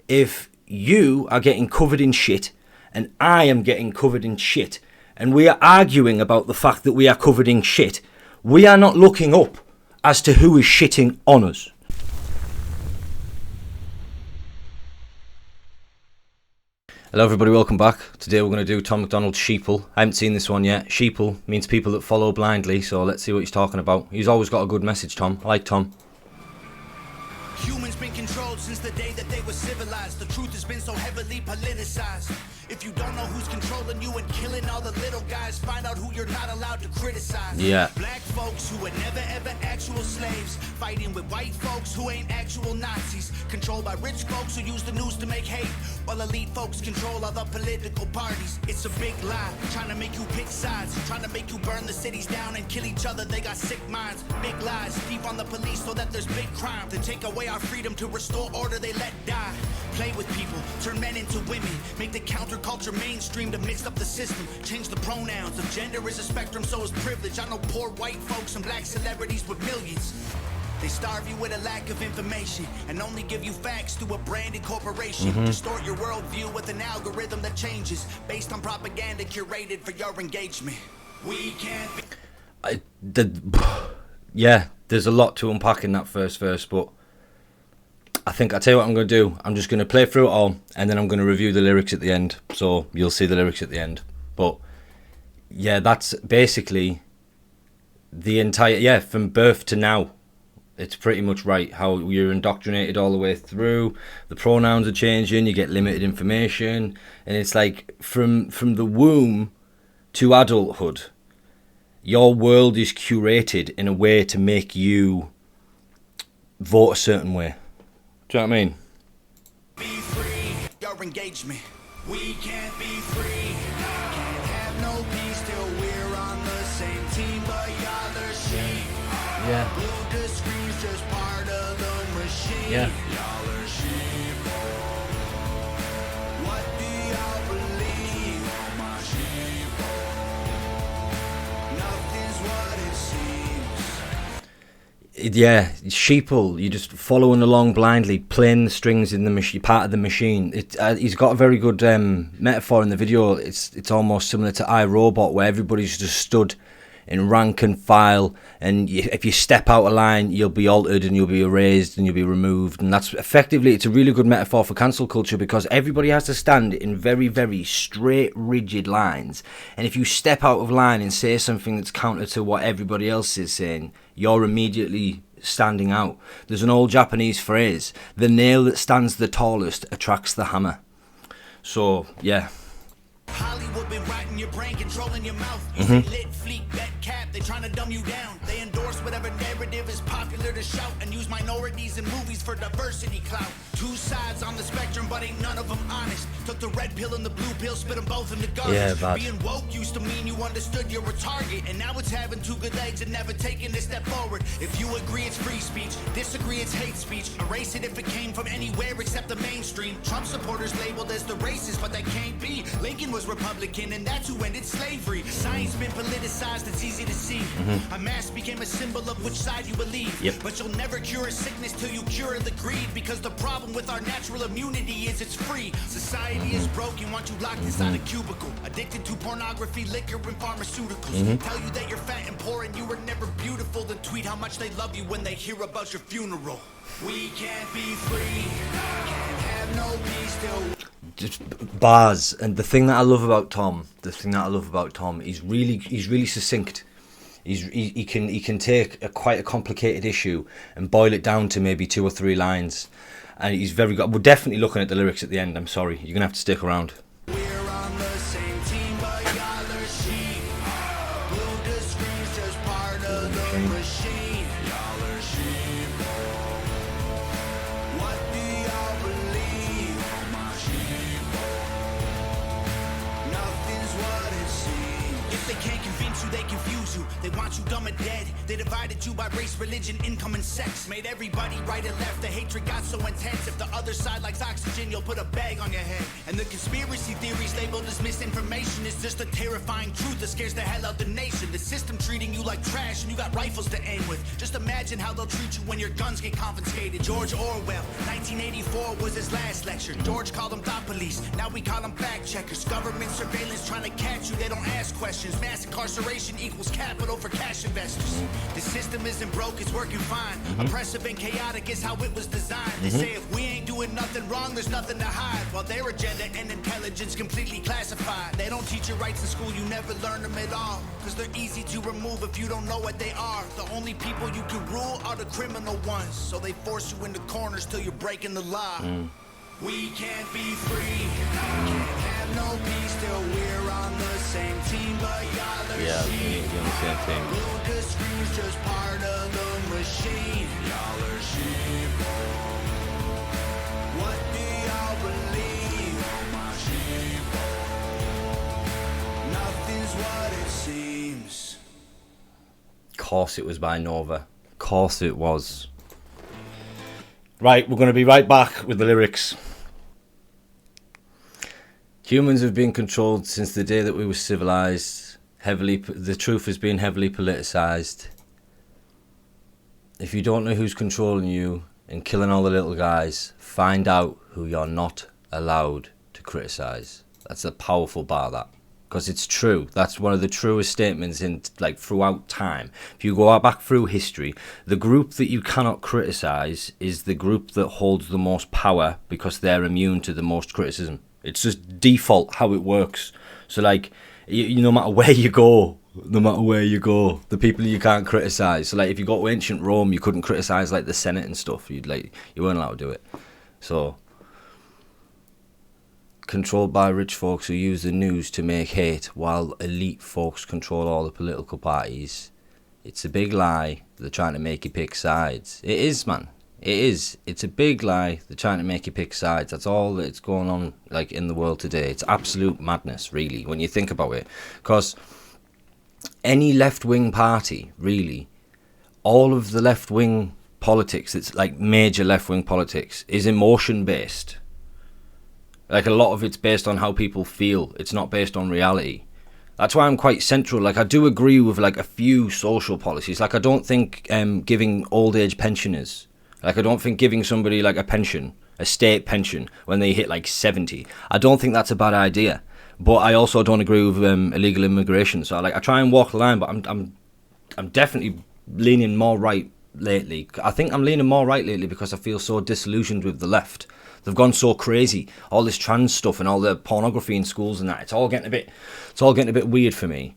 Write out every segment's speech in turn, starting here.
if you are getting covered in shit and I am getting covered in shit and we are arguing about the fact that we are covered in shit, we are not looking up as to who is shitting on us. Hello everybody, welcome back. Today we're going to do Tom MacDonald's Sheeple. I haven't seen this one yet. Sheeple means people that follow blindly, so let's see what he's talking about. He's always got a good message, Tom. I like Tom. Humans been controlled since the day that they were civilized. The truth has been so heavily politicized. If you don't know who's controlling you and killing all the little guys, find out who you're not allowed to criticize. Yeah. Black folks who were never ever actual slaves, fighting with white folks who ain't actual Nazis, controlled by rich folks who use the news to make hate, while elite folks control other political parties. It's a big lie, trying to make you pick sides, trying to make you burn the cities down and kill each other. They got sick minds, big lies, deep on the police so that there's big crime. To take away our freedom, to restore order, they let die. Play with people, turn men into women, make the counterculture mainstream to mix up the system. Change the pronouns, if gender is a spectrum, so is privilege. I know poor white folks and black celebrities with millions. They starve you with a lack of information and only give you facts through a branded corporation. Distort your worldview with an algorithm that changes based on propaganda curated for your engagement. We can't be... Yeah, there's a lot to unpack in that first verse, but I'll tell you what I'm going to do. I'm just going to play through it all, and then I'm going to review the lyrics at the end. So you'll see the lyrics at the end. But yeah, that's basically the entire, yeah, from birth to now. It's pretty much right how you're indoctrinated all the way through. The pronouns are changing, you get limited information, and it's like from the womb to adulthood, your world is curated in a way to make you vote a certain way. Do you know what I mean? Be free, your engagement. We can't be free. Can't have no peace till we're on the same team, but y'all are sheep. Yeah. Blue the screen's just part of the machine. Yeah. Y'all are sheep. What do y'all believe? My sheep. Nothing's what it seems. Yeah, Sheeple, you're just following along blindly, playing the strings in the part of the machine. He's got a very good metaphor in the video. It's almost similar to iRobot, where everybody's just stood in rank and file, and if you step out of line, you'll be altered and you'll be erased and you'll be removed. And that's effectively, it's a really good metaphor for cancel culture, because everybody has to stand in very, very straight, rigid lines. And if you step out of line and say something that's counter to what everybody else is saying, you're immediately standing out. There's an old Japanese phrase, the nail that stands the tallest attracts the hammer. So, yeah. Hollywood been writing your brain, controlling your mouth. You say lit, fleek, bet, cap, they trying to dumb you down. They endorse whatever narrative is popular to shout, and use minorities in movies for diversity clout. Two sides on the spectrum, but ain't none of them honest. Took the red pill and the blue pill, spit them both in the garbage. Yeah, bad. Being woke used to mean you understood you're a target, and now it's having two good legs and never taking a step forward. If you agree, it's free speech. Disagree, it's hate speech. Erase it if it came from anywhere except the mainstream. Trump supporters labeled as the racist, but that can't be. Lincoln was Republican, and that's who ended slavery. Science been politicized, it's easy to see. A mask became a symbol of which side you believe. Yep. But you'll never cure a sickness till you cure the greed, because the problem with our natural immunity is it's free. Society is broken, want you locked inside a cubicle, addicted to pornography, liquor, and pharmaceuticals. Tell you that you're fat and poor and you were never beautiful, then tweet how much they love you when they hear about your funeral. We can't be free, can't have no peace till... Just bars. And the thing that I love about Tom, he's really succinct. He can take quite a complicated issue and boil it down to maybe 2 or 3 lines, and he's very good. We're definitely looking at the lyrics at the end. I'm sorry, you're gonna have to stick around. We're on the same team, but y'all are sheep. Blue the screen's just part of the machine. Y'all are sheep. What do y'all believe? My sheep. Nothing's what it seems. If they can't convince you, they confuse you. They want you dumb and dead. They divided you by race, religion, income, and sex. Made everybody right and left. The hatred got so intense. If the other side likes oxygen, you'll put a bag on your head. And the conspiracy theories labeled as misinformation is just a terrifying truth that scares the hell out the nation. The system treating you like trash and you got rifles to aim with. Just imagine how they'll treat you when your guns get confiscated. George Orwell, 1984 was his last lecture. George called them thought police, now we call them fact checkers. Government surveillance trying to catch you, they don't ask questions. Mass incarceration equals capital for cash investors. The system isn't broke, it's working fine. Oppressive and chaotic is how it was designed. They say if we ain't doing nothing wrong, there's nothing to hide. While their agenda and intelligence completely classified. They don't teach you rights in school, you never learn them at all. Cause they're easy to remove if you don't know what they are. The only people you can rule are the criminal ones. So they force you into corners till you're breaking the law. We can't be free, can't have no peace till we're on the same team. But y'all are we need to be on the same team. Lucas screams just part of the machine. Y'all are sheeple. What do y'all believe? My sheeple. Nothing's what it seems. Of course it was by Nova. Of course it was. Right, we're going to be right back with the lyrics. Humans have been controlled since the day that we were civilized. The truth has been heavily politicized. If you don't know who's controlling you and killing all the little guys, find out who you're not allowed to criticize. That's a powerful bar, that. Because it's true. That's one of the truest statements in throughout time. If you go back through history, the group that you cannot criticize is the group that holds the most power because they're immune to the most criticism. It's just default how it works. So no matter where you go, the people you can't criticize. So if you go to ancient Rome, you couldn't criticize the Senate and stuff. You weren't allowed to do it. So controlled by rich folks who use the news to make hate while elite folks control all the political parties. It's a big lie. They're trying to make you pick sides. It is, man. It is. It's a big lie. They're trying to make you pick sides. That's all that's going on in the world today. It's absolute madness, really, when you think about it. Because any left-wing party, really, all of the left-wing politics, it's major left-wing politics, is emotion-based. A lot of it's based on how people feel. It's not based on reality. That's why I'm quite central. I do agree with a few social policies. I don't think giving old age pensioners, I don't think giving somebody a pension, a state pension, when they hit 70, I don't think that's a bad idea. But I also don't agree with illegal immigration. So I try and walk the line, but I'm definitely leaning more right lately. I think I'm leaning more right lately because I feel so disillusioned with the left. They've gone so crazy. All this trans stuff and all the pornography in schools and that. It's all getting a bit weird for me.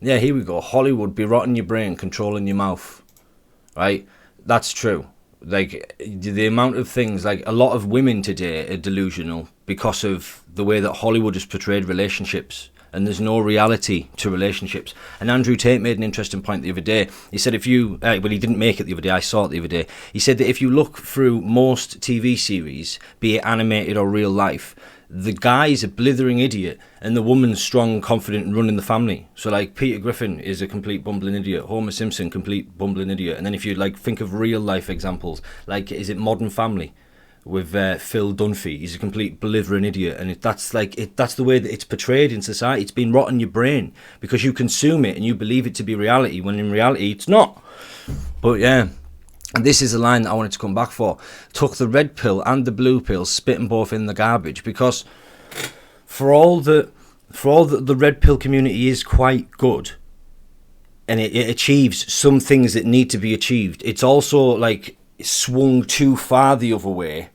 Yeah, here we go. Hollywood be rotting your brain, controlling your mouth. Right? That's true. The amount of things, a lot of women today are delusional because of the way that Hollywood has portrayed relationships. And there's no reality to relationships. And Andrew Tate made an interesting point the other day. He said he didn't make it the other day, I saw it the other day. He said that if you look through most TV series, be it animated or real life, the guy's a blithering idiot and the woman's strong, confident and running the family. So Peter Griffin is a complete bumbling idiot, Homer Simpson, complete bumbling idiot. And then if you think of real life examples, is it Modern Family? With Phil Dunphy, he's a complete blithering idiot, and that's the way that it's portrayed in society. It's been rotting your brain because you consume it and you believe it to be reality, when in reality it's not. But yeah, and this is a line that I wanted to come back for. Took the red pill and the blue pill, spit them both in the garbage, because for all that the red pill community is quite good, and it achieves some things that need to be achieved, it's also swung too far the other way,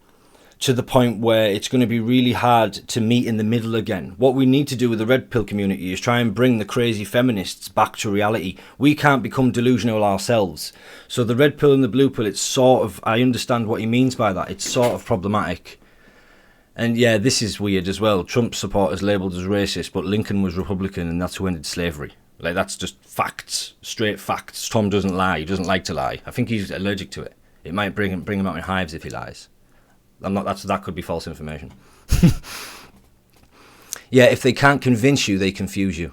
to the point where it's going to be really hard to meet in the middle again. What we need to do with the red pill community is try and bring the crazy feminists back to reality. We can't become delusional ourselves. So the red pill and the blue pill, it's sort of, I understand what he means by that. It's sort of problematic. And yeah, this is weird as well. Trump supporters labelled as racist, but Lincoln was Republican and that's who ended slavery. That's just facts, straight facts. Tom doesn't lie. He doesn't like to lie. I think he's allergic to it. It might bring him out in hives if he lies. That could be false information. Yeah, if they can't convince you, they confuse you.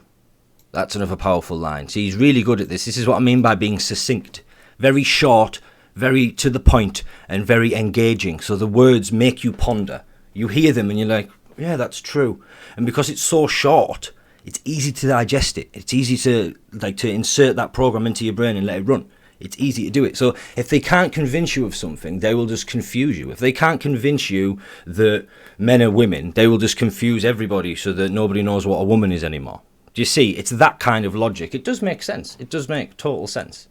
That's another powerful line. See, he's really good at this. This is what I mean by being succinct. Very short, very to the point, and very engaging. So the words make you ponder. You hear them and you're like, yeah, that's true. And because it's so short, it's easy to digest it. It's easy to insert that program into your brain and let it run. It's easy to do it. So if they can't convince you of something, they will just confuse you. If they can't convince you that men are women, they will just confuse everybody so that nobody knows what a woman is anymore. Do you see? It's that kind of logic. It does make sense. It does make total sense.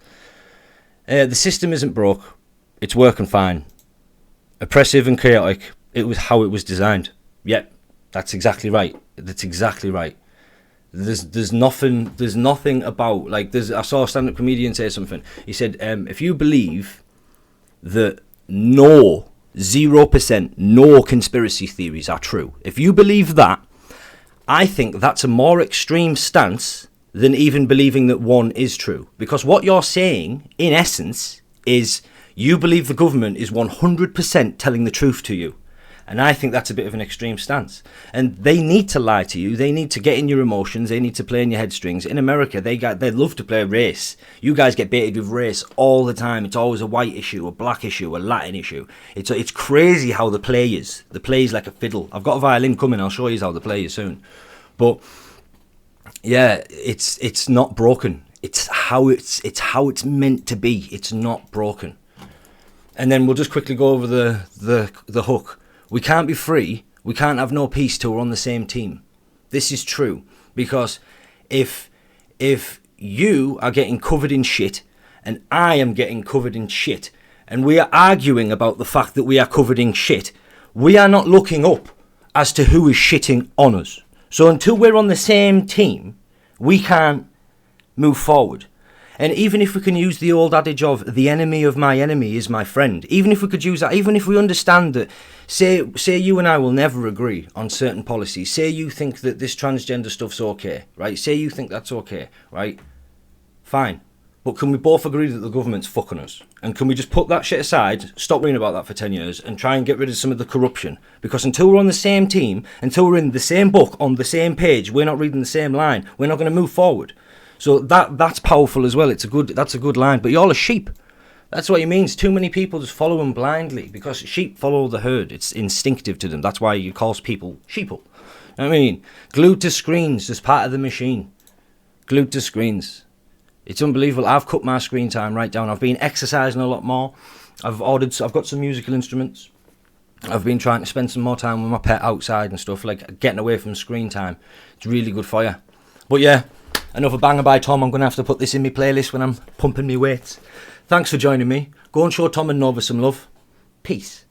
The system isn't broke. It's working fine. Oppressive and chaotic. It was how it was designed. Yep, that's exactly right. That's exactly right. There's nothing about, like, I saw a stand-up comedian say something. He said, if you believe that 0% no conspiracy theories are true, if you believe that, I think that's a more extreme stance than even believing that one is true. Because what you're saying, in essence, is you believe the government is 100% telling the truth to you. And I think that's a bit of an extreme stance. And they need to lie to you. They need to get in your emotions. They need to play in your headstrings. In America, they love to play race. You guys get baited with race all the time. It's always a white issue, a black issue, a Latin issue. It's crazy how the play is. The play is like a fiddle. I've got a violin coming. I'll show you how the play is soon. But yeah, it's not broken. It's how it's meant to be. It's not broken. And then we'll just quickly go over the hook. We can't be free, we can't have no peace till we're on the same team. This is true, because if you are getting covered in shit, and I am getting covered in shit, and we are arguing about the fact that we are covered in shit, we are not looking up as to who is shitting on us. So until we're on the same team, we can't move forward. And even if we can use the old adage of the enemy of my enemy is my friend, even if we could use that, even if we understand that, say you and I will never agree on certain policies, say you think that this transgender stuff's okay, right? Say you think that's okay, right? Fine. But can we both agree that the government's fucking us? And can we just put that shit aside, stop reading about that for 10 years, and try and get rid of some of the corruption? Because until we're on the same team, until we're in the same book, on the same page, we're not reading the same line, we're not going to move forward. So that's powerful as well. That's a good line. But y'all are sheep. That's what he means. Too many people just follow him blindly, because sheep follow the herd. It's instinctive to them. That's why he calls people sheeple. I mean, glued to screens, just part of the machine. Glued to screens. It's unbelievable. I've cut my screen time right down. I've been exercising a lot more. I've got some musical instruments. I've been trying to spend some more time with my pet outside and stuff, like getting away from screen time. It's really good for you. But yeah, another banger by Tom. I'm going to have to put this in my playlist when I'm pumping my weights. Thanks for joining me. Go and show Tom and Nova some love. Peace.